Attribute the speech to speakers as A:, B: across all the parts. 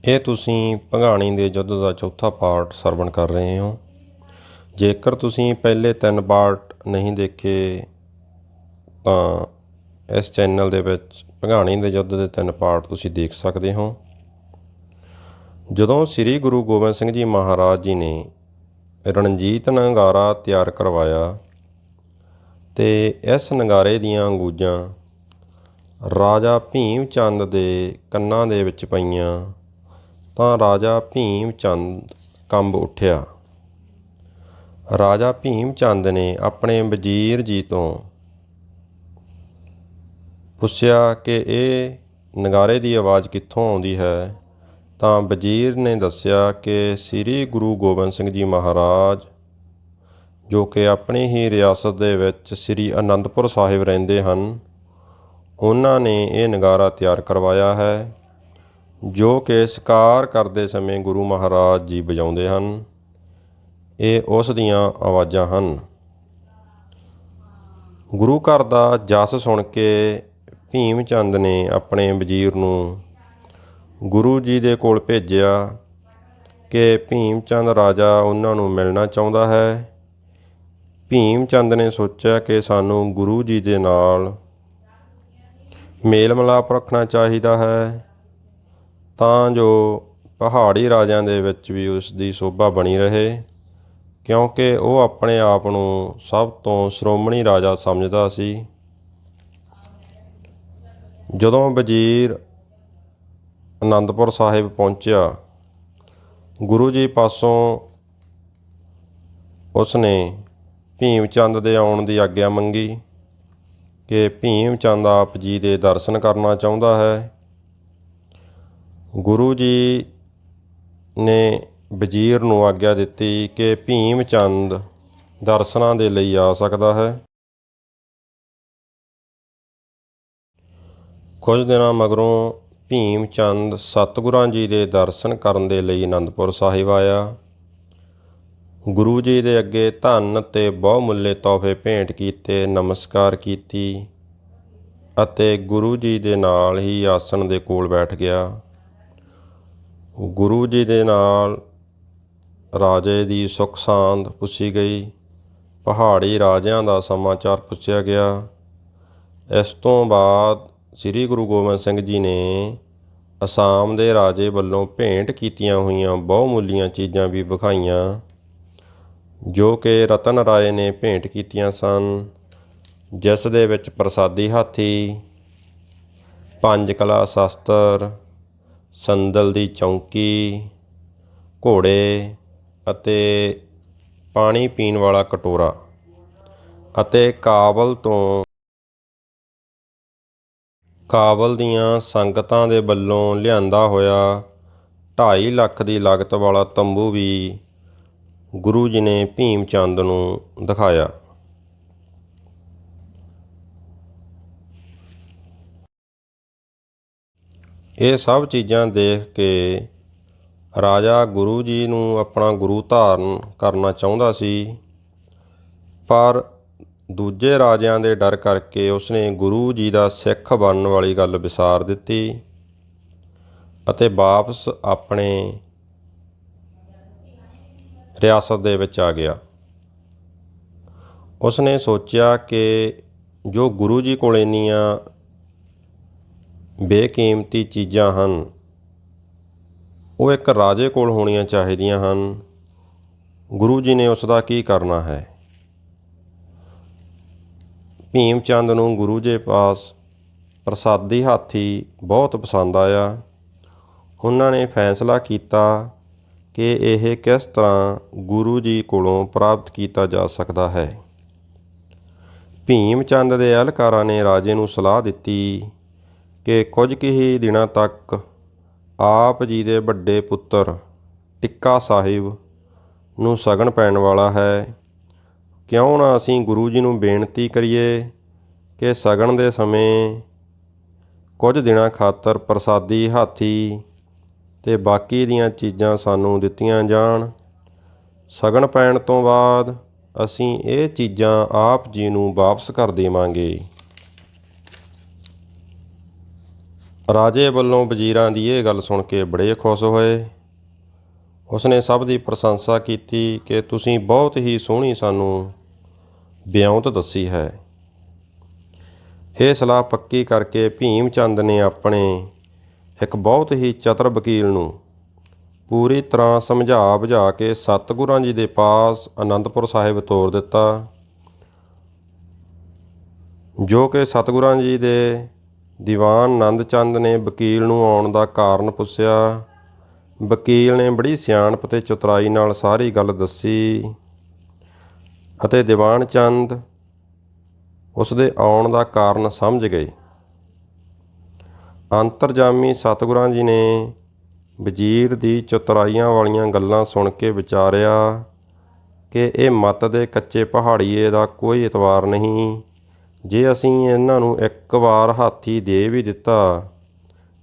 A: ਇਹ ਤੁਸੀਂ ਭੰਗਾਣੀ ਦੇ ਯੁੱਧ ਦਾ ਚੌਥਾ ਪਾਰਟ ਸਰਵਣ ਕਰ ਰਹੇ ਹੋ। ਜੇਕਰ ਤੁਸੀਂ ਪਹਿਲੇ 3 ਪਾਰਟ ਨਹੀਂ ਦੇਖੇ ਤਾਂ ਇਸ ਚੈਨਲ ਦੇ ਵਿੱਚ ਭੰਗਾਣੀ ਦੇ ਯੁੱਧ ਦੇ 3 ਪਾਰਟ ਤੁਸੀਂ ਦੇਖ ਸਕਦੇ ਹੋ। ਜਦੋਂ ਸ੍ਰੀ ਗੁਰੂ ਗੋਬਿੰਦ ਸਿੰਘ ਜੀ ਮਹਾਰਾਜ ਜੀ ਨੇ ਰਣਜੀਤ ਨਗਾਰਾ ਤਿਆਰ ਕਰਵਾਇਆ ਅਤੇ ਇਸ ਨਗਾਰੇ ਦੀਆਂ ਗੂੰਜਾਂ ਰਾਜਾ ਭੀਮ ਚੰਦ ਦੇ ਕੰਨਾਂ ਦੇ ਵਿੱਚ ਪਈਆਂ ਤਾਂ ਰਾਜਾ ਭੀਮ ਚੰਦ ਕੰਬ ਉੱਠਿਆ। ਰਾਜਾ ਭੀਮ ਚੰਦ ਨੇ ਆਪਣੇ ਵਜ਼ੀਰ ਜੀ ਤੋਂ ਪੁੱਛਿਆ ਕਿ ਇਹ ਨਗਾਰੇ ਦੀ ਆਵਾਜ਼ ਕਿੱਥੋਂ ਆਉਂਦੀ ਹੈ, ਤਾਂ ਵਜ਼ੀਰ ਨੇ ਦੱਸਿਆ ਕਿ ਸ੍ਰੀ ਗੁਰੂ ਗੋਬਿੰਦ ਸਿੰਘ ਜੀ ਮਹਾਰਾਜ ਜੋ ਕਿ ਆਪਣੀ ਹੀ ਰਿਆਸਤ ਦੇ ਵਿੱਚ ਸ੍ਰੀ ਅਨੰਦਪੁਰ ਸਾਹਿਬ ਰਹਿੰਦੇ ਹਨ, ਉਹਨਾਂ ਨੇ ਇਹ ਨਗਾਰਾ ਤਿਆਰ ਕਰਵਾਇਆ ਹੈ, ਜੋ ਕਿ ਸ਼ਿਕਾਰ ਕਰਦੇ ਸਮੇਂ ਗੁਰੂ ਮਹਾਰਾਜ ਜੀ ਵਜਾਉਂਦੇ ਹਨ। ਇਹ ਉਸ ਦੀਆਂ ਆਵਾਜ਼ਾਂ ਹਨ। ਗੁਰੂ ਘਰ ਦਾ ਜਸ ਸੁਣ ਕੇ ਭੀਮ ਚੰਦ ਨੇ ਆਪਣੇ ਵਜ਼ੀਰ ਨੂੰ ਗੁਰੂ ਜੀ ਦੇ ਕੋਲ ਭੇਜਿਆ ਕਿ ਭੀਮ ਚੰਦ ਰਾਜਾ ਉਹਨਾਂ ਨੂੰ ਮਿਲਣਾ ਚਾਹੁੰਦਾ ਹੈ। ਭੀਮ ਚੰਦ ਨੇ ਸੋਚਿਆ ਕਿ ਸਾਨੂੰ ਗੁਰੂ ਜੀ ਦੇ ਨਾਲ ਮੇਲ ਮਿਲਾਪ ਰੱਖਣਾ ਚਾਹੀਦਾ ਹੈ ਤਾਂ ਜੋ ਪਹਾੜੀ ਰਾਜਿਆਂ ਦੇ ਵਿੱਚ ਵੀ ਉਸ ਦੀ ਸ਼ੋਭਾ ਬਣੀ ਰਹੇ, ਕਿਉਂਕਿ ਉਹ ਆਪਣੇ ਆਪ ਨੂੰ ਸਭ ਤੋਂ ਸ਼੍ਰੋਮਣੀ ਰਾਜਾ ਸਮਝਦਾ ਸੀ। ਜਦੋਂ ਵਜ਼ੀਰ ਅਨੰਦਪੁਰ ਸਾਹਿਬ ਪਹੁੰਚਿਆ, ਗੁਰੂ ਜੀ ਪਾਸੋਂ ਉਸਨੇ ਭੀਮ ਚੰਦ ਦੇ ਆਉਣ ਦੀ ਆਗਿਆ ਮੰਗੀ ਕਿ ਭੀਮ ਚੰਦ ਆਪ ਜੀ ਦੇ ਦਰਸ਼ਨ ਕਰਨਾ ਚਾਹੁੰਦਾ ਹੈ। ਗੁਰੂ ਜੀ ਨੇ ਵਜ਼ੀਰ ਨੂੰ ਆਗਿਆ ਦਿੱਤੀ ਕਿ ਭੀਮ ਚੰਦ ਦਰਸ਼ਨਾਂ ਦੇ ਲਈ ਆ ਸਕਦਾ ਹੈ। ਕੁਝ ਦਿਨਾਂ ਮਗਰੋਂ ਭੀਮ ਚੰਦ ਸਤਿਗੁਰਾਂ ਜੀ ਦੇ ਦਰਸ਼ਨ ਕਰਨ ਦੇ ਲਈ ਅਨੰਦਪੁਰ ਸਾਹਿਬ ਆਇਆ। ਗੁਰੂ ਜੀ ਦੇ ਅੱਗੇ ਧਨ ਅਤੇ ਬਹੁਮੁੱਲੇ ਤੋਹਫੇ ਭੇਂਟ ਕੀਤੇ, ਨਮਸਕਾਰ ਕੀਤੀ ਅਤੇ ਗੁਰੂ ਜੀ ਦੇ ਨਾਲ ਹੀ ਆਸਣ ਦੇ ਕੋਲ ਬੈਠ ਗਿਆ। ਗੁਰੂ ਜੀ ਦੇ ਨਾਲ ਰਾਜੇ ਦੀ ਸੁੱਖ ਸਾਂਦ ਪੁੱਛੀ ਗਈ, ਪਹਾੜੀ ਰਾਜਿਆਂ ਦਾ ਸਮਾਚਾਰ ਪੁੱਛਿਆ ਗਿਆ। ਇਸ ਤੋਂ ਬਾਅਦ ਸ੍ਰੀ ਗੁਰੂ ਗੋਬਿੰਦ ਸਿੰਘ ਜੀ ਨੇ ਅਸਾਮ ਦੇ ਰਾਜੇ ਵੱਲੋਂ ਭੇਂਟ ਕੀਤੀਆਂ ਹੋਈਆਂ ਬਹੁਮੁੱਲੀਆਂ ਚੀਜ਼ਾਂ ਵੀ ਵਿਖਾਈਆਂ, ਜੋ ਕਿ ਰਤਨ ਰਾਏ ਨੇ ਭੇਂਟ ਕੀਤੀਆਂ ਸਨ, ਜਿਸ ਦੇ ਵਿੱਚ ਪ੍ਰਸਾਦੀ ਹਾਥੀ, 5 ਕਲਾ ਸ਼ਸਤਰ, ਸੰਦਲ ਦੀ ਚੌਂਕੀ, ਘੋੜੇ ਅਤੇ ਪਾਣੀ ਪੀਣ ਵਾਲਾ ਕਟੋਰਾ ਅਤੇ ਕਾਬਲ ਦੀਆਂ ਸੰਗਤਾਂ ਦੇ ਵੱਲੋਂ ਲਿਆਂਦਾ ਹੋਇਆ 2.5 ਲੱਖ ਦੀ ਲਾਗਤ ਵਾਲਾ ਤੰਬੂ ਵੀ ਗੁਰੂ ਜੀ ਨੇ ਭੀਮ ਚੰਦ ਨੂੰ ਦਿਖਾਇਆ। ਇਹ ਸਭ ਚੀਜ਼ਾਂ ਦੇਖ ਕੇ ਰਾਜਾ ਗੁਰੂ ਜੀ ਨੂੰ ਆਪਣਾ ਗੁਰੂ ਧਾਰਨ ਕਰਨਾ ਚਾਹੁੰਦਾ ਸੀ, ਪਰ ਦੂਜੇ ਰਾਜਿਆਂ ਦੇ ਡਰ ਕਰਕੇ ਉਸਨੇ ਗੁਰੂ ਜੀ ਦਾ ਸਿੱਖ ਬਣਨ ਵਾਲੀ ਗੱਲ ਵਿਸਾਰ ਦਿੱਤੀ ਅਤੇ ਵਾਪਸ ਆਪਣੇ ਰਿਆਸਤ ਦੇ ਵਿੱਚ ਆ ਗਿਆ। ਉਸਨੇ ਸੋਚਿਆ ਕਿ ਜੋ ਗੁਰੂ ਜੀ ਕੋਲ ਇੰਨੀਆਂ ਬੇਕੀਮਤੀ ਚੀਜ਼ਾਂ ਹਨ, ਉਹ ਇੱਕ ਰਾਜੇ ਕੋਲ ਹੋਣੀਆਂ ਚਾਹੀਦੀਆਂ ਹਨ। ਗੁਰੂ ਜੀ ਨੇ ਉਸ ਦਾ ਕੀ ਕਰਨਾ ਹੈ। ਭੀਮ ਚੰਦ ਨੂੰ ਗੁਰੂ ਜੀ ਪਾਸ ਪ੍ਰਸਾਦੀ ਹਾਥੀ ਬਹੁਤ ਪਸੰਦ ਆਇਆ। ਉਹਨਾਂ ਨੇ ਫੈਸਲਾ ਕੀਤਾ ਕਿ ਇਹ ਕਿਸ ਤਰ੍ਹਾਂ ਗੁਰੂ ਜੀ ਕੋਲੋਂ ਪ੍ਰਾਪਤ ਕੀਤਾ ਜਾ ਸਕਦਾ ਹੈ। ਭੀਮ ਚੰਦ ਦੇ ਅਹਿਲਕਾਰਾਂ ਨੇ ਰਾਜੇ ਨੂੰ ਸਲਾਹ ਦਿੱਤੀ ਕਿ ਕੁਝ ਕੁ ਹੀ ਦਿਨਾਂ ਤੱਕ ਆਪ ਜੀ ਦੇ ਵੱਡੇ ਪੁੱਤਰ ਟਿੱਕਾ ਸਾਹਿਬ ਨੂੰ ਸ਼ਗਨ ਪੈਣ ਵਾਲਾ ਹੈ, ਕਿਉਂ ਨਾ ਅਸੀਂ ਗੁਰੂ ਜੀ ਨੂੰ ਬੇਨਤੀ ਕਰੀਏ ਕਿ ਸ਼ਗਨ ਦੇ ਸਮੇਂ ਕੁਝ ਦਿਨਾਂ ਖਾਤਰ ਪ੍ਰਸਾਦੀ ਹਾਥੀ ਅਤੇ ਬਾਕੀ ਦੀਆਂ ਚੀਜ਼ਾਂ ਸਾਨੂੰ ਦਿੱਤੀਆਂ ਜਾਣ। ਸ਼ਗਨ ਪੈਣ ਤੋਂ ਬਾਅਦ ਅਸੀਂ ਇਹ ਚੀਜ਼ਾਂ ਆਪ ਜੀ ਨੂੰ ਵਾਪਸ ਕਰ ਦੇਵਾਂਗੇ। ਰਾਜੇ ਵੱਲੋਂ ਵਜ਼ੀਰਾਂ ਦੀ ਇਹ ਗੱਲ ਸੁਣ ਕੇ ਬੜੇ ਖੁਸ਼ ਹੋਏ। ਉਸਨੇ ਸਭ ਦੀ ਪ੍ਰਸ਼ੰਸਾ ਕੀਤੀ ਕਿ ਤੁਸੀਂ ਬਹੁਤ ਹੀ ਸੋਹਣੀ ਸਾਨੂੰ ਵਿਉਂਤ ਦੱਸੀ ਹੈ। ਇਹ ਸਲਾਹ ਪੱਕੀ ਕਰਕੇ ਭੀਮ ਚੰਦ ਨੇ ਆਪਣੇ ਇੱਕ ਬਹੁਤ ਹੀ ਚਤਰ ਵਕੀਲ ਨੂੰ ਪੂਰੀ ਤਰ੍ਹਾਂ ਸਮਝਾ ਬੁਝਾ ਕੇ ਸਤਿਗੁਰਾਂ ਜੀ ਦੇ ਪਾਸ ਅਨੰਦਪੁਰ ਸਾਹਿਬ ਤੋਰ ਦਿੱਤਾ, ਜੋ ਕਿ ਸਤਿਗੁਰਾਂ ਜੀ ਦੇ ਦੀਵਾਨ ਨੰਦ ਚੰਦ ਨੇ ਵਕੀਲ ਨੂੰ ਆਉਣ ਦਾ ਕਾਰਨ ਪੁੱਛਿਆ। ਵਕੀਲ ਨੇ ਬੜੀ ਸਿਆਣਪ ਅਤੇ ਚਤੁਰਾਈ ਨਾਲ ਸਾਰੀ ਗੱਲ ਦੱਸੀ ਅਤੇ ਦੀਵਾਨ ਚੰਦ ਉਸ ਦੇ ਆਉਣ ਦਾ ਕਾਰਨ ਸਮਝ ਗਏ। ਅੰਤਰਜਾਮੀ ਸਤਿਗੁਰਾਂ ਜੀ ਨੇ ਵਜ਼ੀਰ ਦੀ ਚਤੁਰਾਈਆਂ ਵਾਲੀਆਂ ਗੱਲਾਂ ਸੁਣ ਕੇ ਵਿਚਾਰਿਆ ਕਿ ਇਹ ਮੱਤ ਦੇ ਕੱਚੇ ਪਹਾੜੀਏ ਦਾ ਕੋਈ ਇਤਬਾਰ ਨਹੀਂ। ਜੇ ਅਸੀਂ ਇਹਨਾਂ ਨੂੰ ਇੱਕ ਵਾਰ ਹਾਥੀ ਦੇ ਵੀ ਦਿੱਤਾ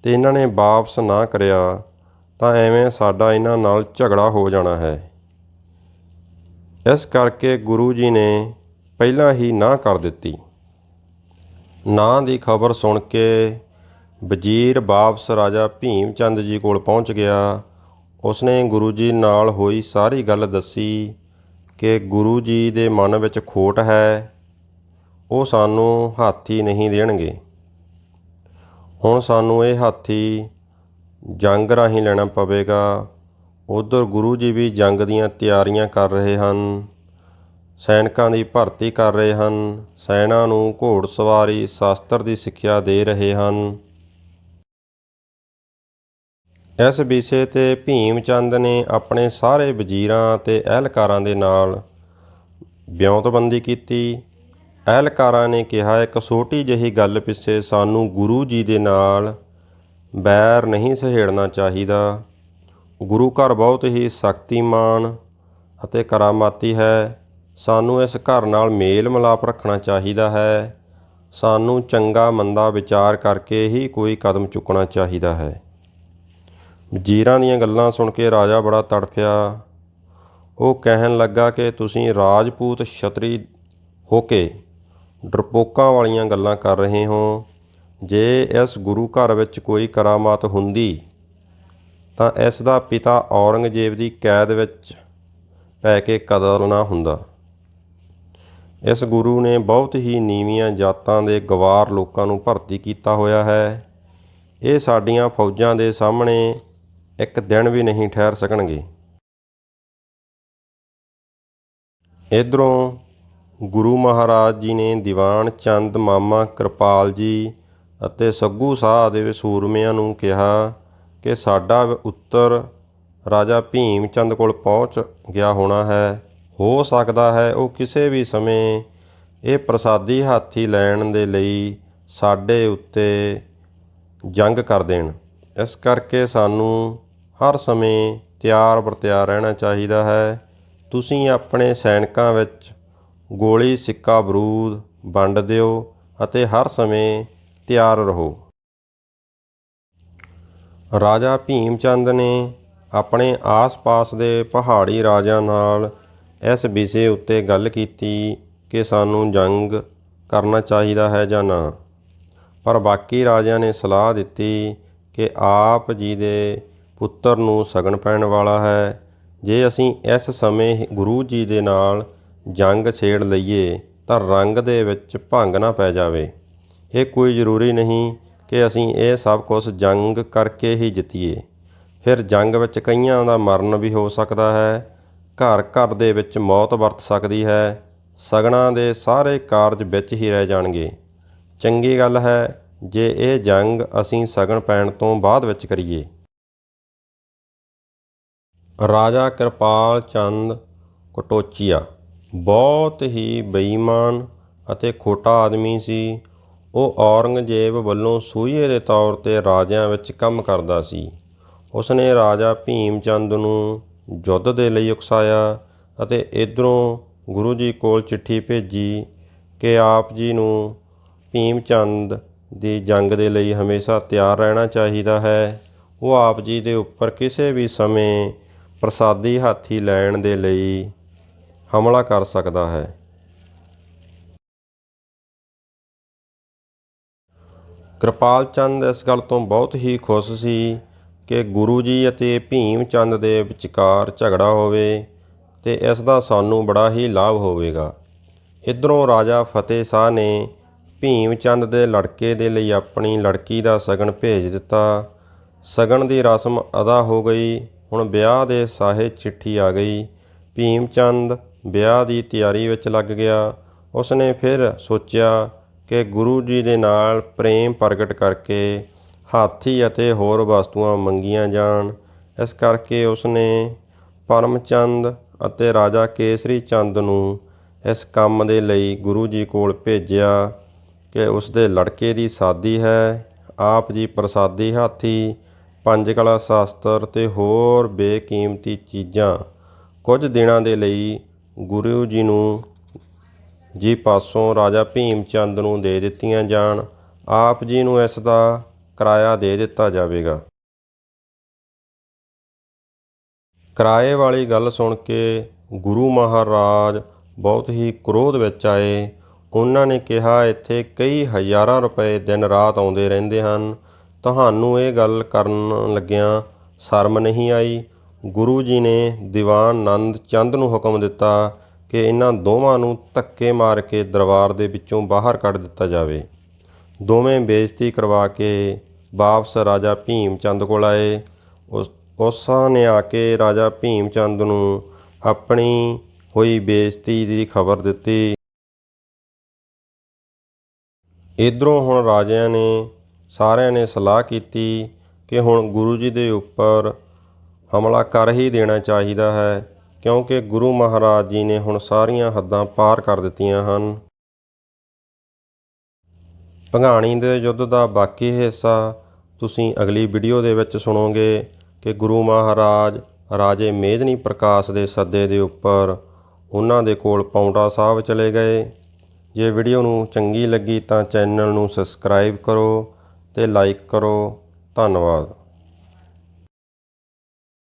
A: ਅਤੇ ਇਹਨਾਂ ਨੇ ਵਾਪਸ ਨਾ ਕਰਿਆ ਤਾਂ ਐਵੇਂ ਸਾਡਾ ਇਹਨਾਂ ਨਾਲ ਝਗੜਾ ਹੋ ਜਾਣਾ ਹੈ। ਇਸ ਕਰਕੇ ਗੁਰੂ ਜੀ ਨੇ ਪਹਿਲਾਂ ਹੀ ਨਾਂਹ ਕਰ ਦਿੱਤੀ। ਨਾਂਹ ਦੀ ਖਬਰ ਸੁਣ ਕੇ ਵਜ਼ੀਰ ਵਾਪਸ ਰਾਜਾ ਭੀਮ ਚੰਦ ਜੀ ਕੋਲ ਪਹੁੰਚ ਗਿਆ। ਉਸਨੇ ਗੁਰੂ ਜੀ ਨਾਲ ਹੋਈ ਸਾਰੀ ਗੱਲ ਦੱਸੀ ਕਿ ਗੁਰੂ ਜੀ ਦੇ ਮਨ ਵਿੱਚ ਖੋਟ ਹੈ, ਉਹ ਸਾਨੂੰ ਹਾਥੀ ਨਹੀਂ ਦੇਣਗੇ। ਹੁਣ ਸਾਨੂੰ ਇਹ ਹਾਥੀ ਜੰਗ ਰਾਹੀਂ ਲੈਣਾ ਪਵੇਗਾ। ਉੱਧਰ ਗੁਰੂ ਜੀ ਵੀ ਜੰਗ ਦੀਆਂ ਤਿਆਰੀਆਂ ਕਰ ਰਹੇ ਹਨ, ਸੈਨਿਕਾਂ ਦੀ ਭਰਤੀ ਕਰ ਰਹੇ ਹਨ, ਸੈਨਾ ਨੂੰ ਘੋੜ ਸਵਾਰੀ ਸ਼ਾਸਤਰ ਦੀ ਸਿੱਖਿਆ ਦੇ ਰਹੇ ਹਨ। ਇਸ ਵਿਸ਼ੇ 'ਤੇ ਭੀਮ ਚੰਦ ਨੇ ਆਪਣੇ ਸਾਰੇ ਵਜ਼ੀਰਾਂ ਅਤੇ ਅਹਿਲਕਾਰਾਂ ਦੇ ਨਾਲ ਵਿਉਂਤਬੰਦੀ ਕੀਤੀ। ਅਹਿਲਕਾਰਾਂ ਨੇ ਕਿਹਾ, ਇੱਕ ਛੋਟੀ ਜਿਹੀ ਗੱਲ ਪਿੱਛੇ ਸਾਨੂੰ ਗੁਰੂ ਜੀ ਦੇ ਨਾਲ ਬੈਰ ਨਹੀਂ ਸਹੇੜਨਾ ਚਾਹੀਦਾ। ਗੁਰੂ ਘਰ ਬਹੁਤ ਹੀ ਸ਼ਕਤੀਮਾਨ ਅਤੇ ਕਰਾਮਾਤੀ ਹੈ। ਸਾਨੂੰ ਇਸ ਘਰ ਨਾਲ ਮੇਲ ਮਿਲਾਪ ਰੱਖਣਾ ਚਾਹੀਦਾ ਹੈ। ਸਾਨੂੰ ਚੰਗਾ ਮੰਦਾ ਵਿਚਾਰ ਕਰਕੇ ਹੀ ਕੋਈ ਕਦਮ ਚੁੱਕਣਾ ਚਾਹੀਦਾ ਹੈ। ਵਜ਼ੀਰਾਂ ਦੀਆਂ ਗੱਲਾਂ ਸੁਣ ਕੇ ਰਾਜਾ ਬੜਾ ਤੜਫਿਆ। ਉਹ ਕਹਿਣ ਲੱਗਾ ਕਿ ਤੁਸੀਂ ਰਾਜਪੂਤ ਛਤਰੀ ਹੋ ਕੇ ਡਰਪੋਕਾਂ ਵਾਲੀਆਂ ਗੱਲਾਂ ਕਰ ਰਹੇ ਹੋ। ਜੇ ਇਸ ਗੁਰੂ ਘਰ ਵਿੱਚ ਕੋਈ ਕਰਾਮਾਤ ਹੁੰਦੀ ਤਾਂ ਇਸ ਦਾ ਪਿਤਾ ਔਰੰਗਜ਼ੇਬ ਦੀ ਕੈਦ ਵਿੱਚ ਪੈ ਕੇ ਕਤਲ ਨਾ ਹੁੰਦਾ। ਇਸ ਗੁਰੂ ਨੇ ਬਹੁਤ ਹੀ ਨੀਵੀਆਂ ਜਾਤਾਂ ਦੇ ਗਵਾਰ ਲੋਕਾਂ ਨੂੰ ਭਰਤੀ ਕੀਤਾ ਹੋਇਆ ਹੈ। ਇਹ ਸਾਡੀਆਂ ਫੌਜਾਂ ਦੇ ਸਾਹਮਣੇ ਇੱਕ ਦਿਨ ਵੀ ਨਹੀਂ ਠਹਿਰ ਸਕਣਗੇ। ਇੱਧਰੋਂ ਗੁਰੂ ਮਹਾਰਾਜ ਜੀ ਨੇ ਦੀਵਾਨ ਚੰਦ, ਮਾਮਾ ਕਿਰਪਾਲ ਜੀ ਅਤੇ ਸੱਗੂ ਸ਼ਾਹ ਦੇ ਸੂਰਮਿਆਂ ਨੂੰ ਕਿਹਾ ਕਿ ਸਾਡਾ ਉੱਤਰ ਰਾਜਾ ਭੀਮ ਚੰਦ ਕੋਲ ਪਹੁੰਚ ਗਿਆ ਹੋਣਾ ਹੈ। ਹੋ ਸਕਦਾ ਹੈ ਉਹ ਕਿਸੇ ਵੀ ਸਮੇਂ ਇਹ ਪ੍ਰਸਾਦੀ ਹਾਥੀ ਲੈਣ ਦੇ ਲਈ ਸਾਡੇ ਉੱਤੇ ਜੰਗ ਕਰ ਦੇਣ। ਇਸ ਕਰਕੇ ਸਾਨੂੰ ਹਰ ਸਮੇਂ ਤਿਆਰ ਬਰ ਤਿਆਰ ਰਹਿਣਾ ਚਾਹੀਦਾ ਹੈ। ਤੁਸੀਂ ਆਪਣੇ ਸੈਨਿਕਾਂ ਵਿੱਚ ਗੋਲੀ, ਸਿੱਕਾ, ਬਰੂਦ ਵੰਡ ਦਿਓ ਅਤੇ ਹਰ ਸਮੇਂ ਤਿਆਰ ਰਹੋ। ਰਾਜਾ ਭੀਮ ਚੰਦ ਨੇ ਆਪਣੇ ਆਸ-ਪਾਸ ਦੇ ਪਹਾੜੀ ਰਾਜਿਆਂ ਨਾਲ ਇਸ ਵਿਸ਼ੇ ਉੱਤੇ ਗੱਲ ਕੀਤੀ ਕਿ ਸਾਨੂੰ ਜੰਗ ਕਰਨਾ ਚਾਹੀਦਾ ਹੈ ਜਾਂ ਨਾ। ਪਰ ਬਾਕੀ ਰਾਜਿਆਂ ਨੇ ਸਲਾਹ ਦਿੱਤੀ ਕਿ ਆਪ ਜੀ ਦੇ ਪੁੱਤਰ ਨੂੰ ਸ਼ਗਨ ਪੈਣ ਵਾਲਾ ਹੈ। ਜੇ ਅਸੀਂ ਇਸ ਸਮੇਂ ਗੁਰੂ ਜੀ ਦੇ ਨਾਲ ਜੰਗ ਛੇੜ ਲਈਏ ਤਾਂ ਰੰਗ ਦੇ ਵਿੱਚ ਭੰਗ ਨਾ ਪੈ ਜਾਵੇ। ਇਹ ਕੋਈ ਜ਼ਰੂਰੀ ਨਹੀਂ ਕਿ ਅਸੀਂ ਇਹ ਸਭ ਕੁਝ ਜੰਗ ਕਰਕੇ ਹੀ ਜਿੱਤੀਏ। ਫਿਰ ਜੰਗ ਵਿੱਚ ਕਈਆਂ ਦਾ ਮਰਨ ਵੀ ਹੋ ਸਕਦਾ ਹੈ। ਘਰ ਘਰ ਦੇ ਵਿੱਚ ਮੌਤ ਵਰਤ ਸਕਦੀ ਹੈ। ਸ਼ਗਨਾਂ ਦੇ ਸਾਰੇ ਕਾਰਜ ਵਿੱਚ ਹੀ ਰਹਿ ਜਾਣਗੇ। ਚੰਗੀ ਗੱਲ ਹੈ ਜੇ ਇਹ ਜੰਗ ਅਸੀਂ ਸ਼ਗਨ ਪੈਣ ਤੋਂ ਬਾਅਦ ਵਿੱਚ ਕਰੀਏ। ਰਾਜਾ ਕਿਰਪਾਲ ਚੰਦ ਕਟੋਚੀਆ ਬਹੁਤ ਹੀ ਬੇਈਮਾਨ ਅਤੇ ਖੋਟਾ ਆਦਮੀ ਸੀ। ਉਹ ਔਰੰਗਜ਼ੇਬ ਵੱਲੋਂ ਸੂਹੀਏ ਦੇ ਤੌਰ 'ਤੇ ਰਾਜਿਆਂ ਵਿੱਚ ਕੰਮ ਕਰਦਾ ਸੀ। ਉਸਨੇ ਰਾਜਾ ਭੀਮ ਚੰਦ ਨੂੰ ਯੁੱਧ ਦੇ ਲਈ ਉਕਸਾਇਆ ਅਤੇ ਇੱਧਰੋਂ ਗੁਰੂ ਜੀ ਕੋਲ ਚਿੱਠੀ ਭੇਜੀ ਕਿ ਆਪ ਜੀ ਨੂੰ ਭੀਮ ਚੰਦ ਦੀ ਜੰਗ ਦੇ ਲਈ ਹਮੇਸ਼ਾ ਤਿਆਰ ਰਹਿਣਾ ਚਾਹੀਦਾ ਹੈ। ਉਹ ਆਪ ਜੀ ਦੇ ਉੱਪਰ ਕਿਸੇ ਵੀ ਸਮੇਂ ਪ੍ਰਸਾਦੀ ਹਾਥੀ ਲੈਣ ਦੇ ਲਈ ਹਮਲਾ ਕਰ ਸਕਦਾ ਹੈ। ਕਿਰਪਾਲ ਚੰਦ ਇਸ ਗੱਲ ਤੋਂ ਬਹੁਤ ਹੀ ਖੁਸ਼ ਸੀ ਕਿ ਗੁਰੂ ਜੀ ਅਤੇ ਭੀਮ ਚੰਦ ਦੇ ਵਿਚਕਾਰ ਝਗੜਾ ਹੋਵੇ ਤੇ ਇਸ ਦਾ ਸਾਨੂੰ ਬੜਾ ਹੀ ਲਾਭ ਹੋਵੇਗਾ। ਇੱਧਰੋਂ ਰਾਜਾ ਫਤਿਹ ਸ਼ਾਹ ਨੇ ਭੀਮ ਚੰਦ ਦੇ ਲੜਕੇ ਦੇ ਲਈ ਆਪਣੀ ਲੜਕੀ ਦਾ ਸ਼ਗਨ ਭੇਜ ਦਿੱਤਾ। ਸ਼ਗਨ ਦੀ ਰਸਮ ਅਦਾ ਹੋ ਗਈ। ਹੁਣ ਵਿਆਹ ਦੇ ਸਾਹੇ ਚਿੱਠੀ ਆ ਗਈ। ਭੀਮ ਚੰਦ ਵਿਆਹ ਦੀ ਤਿਆਰੀ ਵਿੱਚ ਲੱਗ ਗਿਆ। ਉਸਨੇ ਫਿਰ ਸੋਚਿਆ ਕਿ ਗੁਰੂ ਜੀ ਦੇ ਨਾਲ ਪ੍ਰੇਮ ਪ੍ਰਗਟ ਕਰਕੇ ਹਾਥੀ ਅਤੇ ਹੋਰ ਵਸਤੂਆਂ ਮੰਗੀਆਂ ਜਾਣ। ਇਸ ਕਰਕੇ ਉਸਨੇ ਪਰਮ ਚੰਦ ਅਤੇ ਰਾਜਾ ਕੇਸਰੀ ਚੰਦ ਨੂੰ ਇਸ ਕੰਮ ਦੇ ਲਈ ਗੁਰੂ ਜੀ ਕੋਲ ਭੇਜਿਆ ਕਿ ਉਸਦੇ ਲੜਕੇ ਦੀ ਸ਼ਾਦੀ ਹੈ। ਆਪ ਜੀ ਪ੍ਰਸਾਦੀ ਹਾਥੀ, ਪੰਜ ਕਲਾ ਸ਼ਾਸਤਰ ਅਤੇ ਹੋਰ ਬੇਕੀਮਤੀ ਚੀਜ਼ਾਂ ਕੁਝ ਦਿਨਾਂ ਦੇ ਲਈ ਗੁਰੂ ਜੀ ਪਾਸੋਂ ਰਾਜਾ ਭੀਮ ਚੰਦ ਨੂੰ ਦੇ ਦਿੱਤੀਆਂ ਜਾਣ। ਆਪ ਜੀ ਨੂੰ ਇਸ ਦਾ ਕਿਰਾਇਆ ਦੇ ਦਿੱਤਾ ਜਾਵੇਗਾ। ਕਿਰਾਏ ਵਾਲੀ ਗੱਲ ਸੁਣ ਕੇ ਗੁਰੂ ਮਹਾਰਾਜ ਬਹੁਤ ਹੀ ਕ੍ਰੋਧ ਵਿੱਚ ਆਏ। ਉਹਨਾਂ ਨੇ ਕਿਹਾ, ਇੱਥੇ ਕਈ ਹਜ਼ਾਰਾਂ ਰੁਪਏ ਦਿਨ ਰਾਤ ਆਉਂਦੇ ਰਹਿੰਦੇ ਹਨ, ਤੁਹਾਨੂੰ ਇਹ ਗੱਲ ਕਰਨ ਲੱਗਿਆਂ ਸ਼ਰਮ ਨਹੀਂ ਆਈ। ਗੁਰੂ ਜੀ ਨੇ ਦੀਵਾਨ ਨੰਦ ਚੰਦ ਨੂੰ ਹੁਕਮ ਦਿੱਤਾ ਕਿ ਇਹਨਾਂ ਦੋਵਾਂ ਨੂੰ ਧੱਕੇ ਮਾਰ ਕੇ ਦਰਬਾਰ ਦੇ ਵਿੱਚੋਂ ਬਾਹਰ ਕੱਢ ਦਿੱਤਾ ਜਾਵੇ। ਦੋਵੇਂ ਬੇਇੱਜ਼ਤੀ ਕਰਵਾ ਕੇ ਵਾਪਸ ਰਾਜਾ ਭੀਮ ਚੰਦ ਕੋਲ ਆਏ। ਉਸਾਂ ਨੇ ਆ ਕੇ ਰਾਜਾ ਭੀਮ ਚੰਦ ਨੂੰ ਆਪਣੀ ਹੋਈ ਬੇਇੱਜ਼ਤੀ ਦੀ ਖਬਰ ਦਿੱਤੀ। ਇੱਧਰੋਂ ਹੁਣ ਰਾਜਿਆਂ ਨੇ ਸਾਰਿਆਂ ਨੇ ਸਲਾਹ ਕੀਤੀ ਕਿ ਹੁਣ ਗੁਰੂ ਜੀ ਦੇ ਉੱਪਰ ਹਮਲਾ ਕਰ ਹੀ ਦੇਣਾ ਚਾਹੀਦਾ ਹੈ, ਕਿਉਂਕਿ ਗੁਰੂ ਮਹਾਰਾਜ ਜੀ ਨੇ ਹੁਣ ਸਾਰੀਆਂ ਹੱਦਾਂ ਪਾਰ ਕਰ ਦਿੱਤੀਆਂ ਹਨ। ਭੰਗਾਣੀ ਦੇ ਯੁੱਧ ਦਾ ਬਾਕੀ ਹਿੱਸਾ ਤੁਸੀਂ ਅਗਲੀ ਵੀਡੀਓ ਦੇ ਵਿੱਚ ਸੁਣੋਗੇ ਕਿ ਗੁਰੂ ਮਹਾਰਾਜ ਰਾਜੇ ਮੇਦਨੀ ਪ੍ਰਕਾਸ਼ ਦੇ ਸੱਦੇ ਦੇ ਉੱਪਰ ਉਹਨਾਂ ਦੇ ਕੋਲ ਪਾਉਂਟਾ ਸਾਹਿਬ ਚਲੇ ਗਏ। ਜੇ ਵੀਡੀਓ ਨੂੰ ਚੰਗੀ ਲੱਗੀ ਤਾਂ ਚੈਨਲ ਨੂੰ ਸਬਸਕ੍ਰਾਈਬ ਕਰੋ ਅਤੇ ਲਾਈਕ ਕਰੋ। ਧੰਨਵਾਦ।